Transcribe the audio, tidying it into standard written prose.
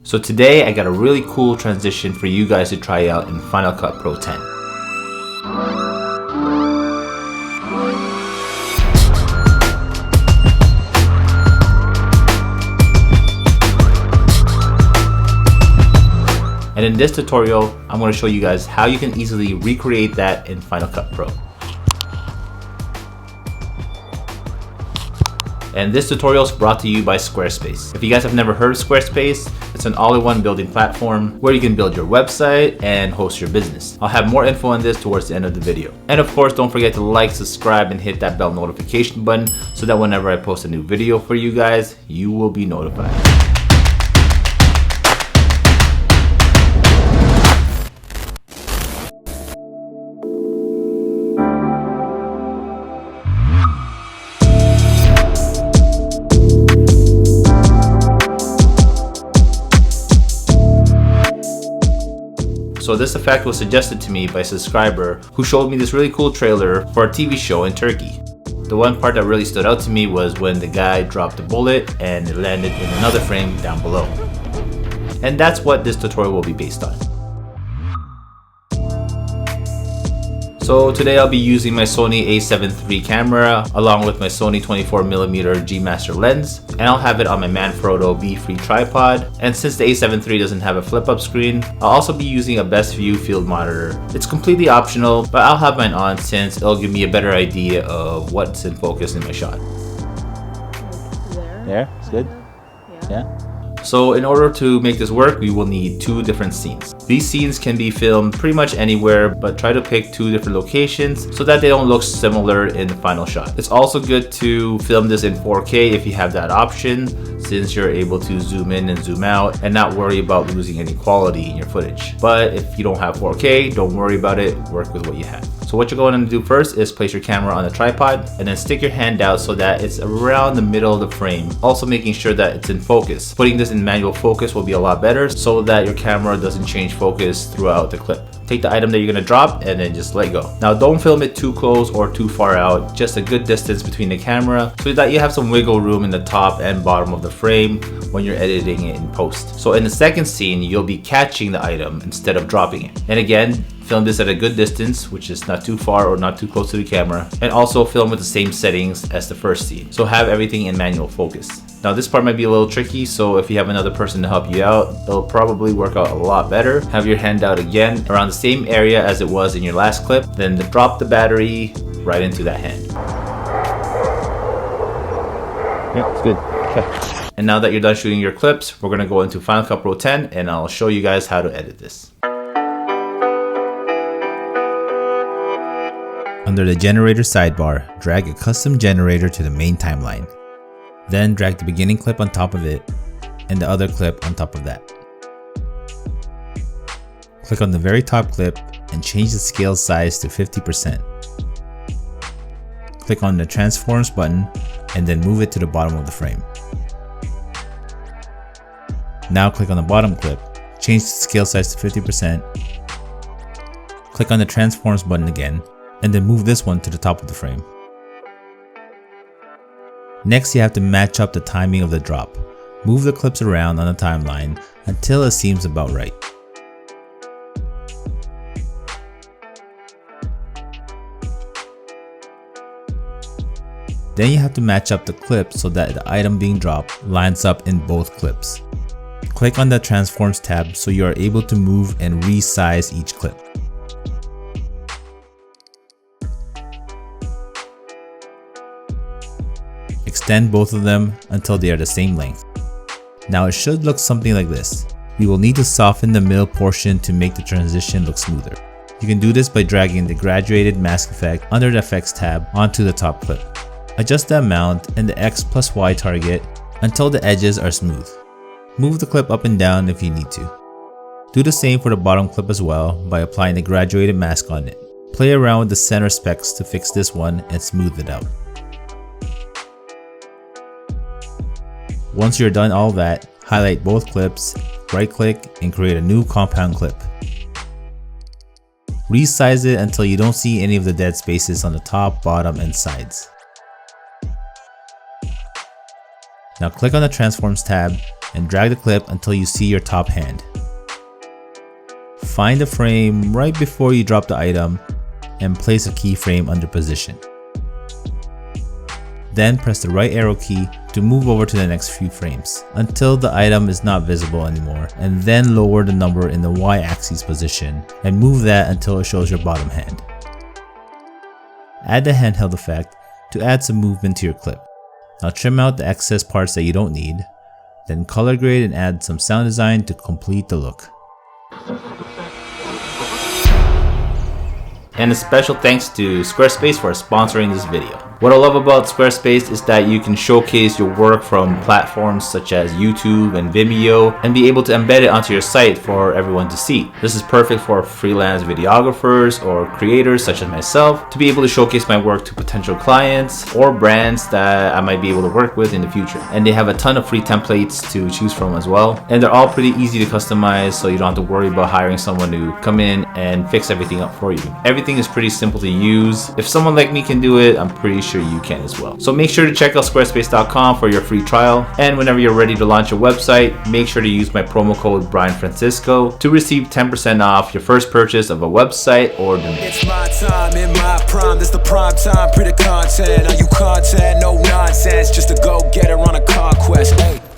So today I got a really cool transition for you guys to try out in Final Cut Pro 10. And in this tutorial, I'm going to show you guys how you can easily recreate that in Final Cut Pro. And this tutorial is brought to you by Squarespace. If you guys have never heard of Squarespace, it's an all-in-one building platform where you can build your website and host your business. I'll have more info on this towards the end of the video. And of course, don't forget to like, subscribe, and hit that bell notification button so that whenever I post a new video for you guys, you will be notified. So this effect was suggested to me by a subscriber who showed me this really cool trailer for a TV show in Turkey. The one part that really stood out to me was when the guy dropped a bullet and it landed in another frame down below. And that's what this tutorial will be based on. So today I'll be using my Sony a7 III camera along with my Sony 24mm G Master lens, and I'll have it on my Manfrotto V3 tripod. And since the a7 III doesn't have a flip-up screen, I'll also be using a Best View field monitor. It's completely optional, but I'll have mine on since it'll give me a better idea of what's in focus in my shot. There, it's good? Yeah. So in order to make this work, we will need two different scenes. These scenes can be filmed pretty much anywhere, but try to pick two different locations so that they don't look similar in the final shot. It's also good to film this in 4K if you have that option, since you're able to zoom in and zoom out and not worry about losing any quality in your footage. But if you don't have 4K, don't worry about it, work with what you have. So what you're going to do first is place your camera on the tripod and then stick your hand out so that it's around the middle of the frame, also making sure that it's in focus. Putting this in manual focus will be a lot better so that your camera doesn't change focus throughout the clip. Take the item that you're going to drop and then just let go. Now don't film it too close or too far out, just a good distance between the camera so that you have some wiggle room in the top and bottom of the frame when you're editing it in post. So in the second scene, you'll be catching the item instead of dropping it. And again, film this at a good distance, which is not too far or not too close to the camera, and also film with the same settings as the first scene. So have everything in manual focus. Now this part might be a little tricky, so if you have another person to help you out, it'll probably work out a lot better. Have your hand out again around the same area as it was in your last clip, then drop the battery right into that hand. Yeah, it's good. Okay. And now that you're done shooting your clips, we're gonna go into Final Cut Pro 10 and I'll show you guys how to edit this. Under the generator sidebar, drag a custom generator to the main timeline. Then drag the beginning clip on top of it and the other clip on top of that. Click on the very top clip and change the scale size to 50%. Click on the transforms button and then move it to the bottom of the frame. Now click on the bottom clip, change the scale size to 50%. Click on the transforms button again and then move this one to the top of the frame. Next, you have to match up the timing of the drop. Move the clips around on the timeline until it seems about right. Then you have to match up the clips so that the item being dropped lines up in both clips. Click on the Transforms tab so you are able to move and resize each clip. Extend both of them until they are the same length. Now it should look something like this. We will need to soften the middle portion to make the transition look smoother. You can do this by dragging the graduated mask effect under the effects tab onto the top clip. Adjust the amount and the X plus Y target until the edges are smooth. Move the clip up and down if you need to. Do the same for the bottom clip as well by applying the graduated mask on it. Play around with the center specs to fix this one and smooth it out. Once you're done all that, highlight both clips, right click, and create a new compound clip. Resize it until you don't see any of the dead spaces on the top, bottom, and sides. Now click on the Transforms tab and drag the clip until you see your top hand. Find the frame right before you drop the item and place a keyframe under position. Then press the right arrow key to move over to the next few frames until the item is not visible anymore, and then lower the number in the Y-axis position and move that until it shows your bottom hand. Add the handheld effect to add some movement to your clip. Now trim out the excess parts that you don't need, then color grade and add some sound design to complete the look. And a special thanks to Squarespace for sponsoring this video. What I love about Squarespace is that you can showcase your work from platforms such as YouTube and Vimeo and be able to embed it onto your site for everyone to see. This is perfect for freelance videographers or creators such as myself to be able to showcase my work to potential clients or brands that I might be able to work with in the future. And they have a ton of free templates to choose from as well. And they're all pretty easy to customize, so you don't have to worry about hiring someone to come in and fix everything up for you. Everything is pretty simple to use. If someone like me can do it, I'm pretty sure you can as well. So make sure to check out squarespace.com for your free trial. And whenever you're ready to launch your website, make sure to use my promo code Brian Francisco to receive 10% off your first purchase of a website or domain. It's my time in my prime. This the prime time. Pretty content. Are you content? No nonsense. Just a go-getter on a conquest. Hey.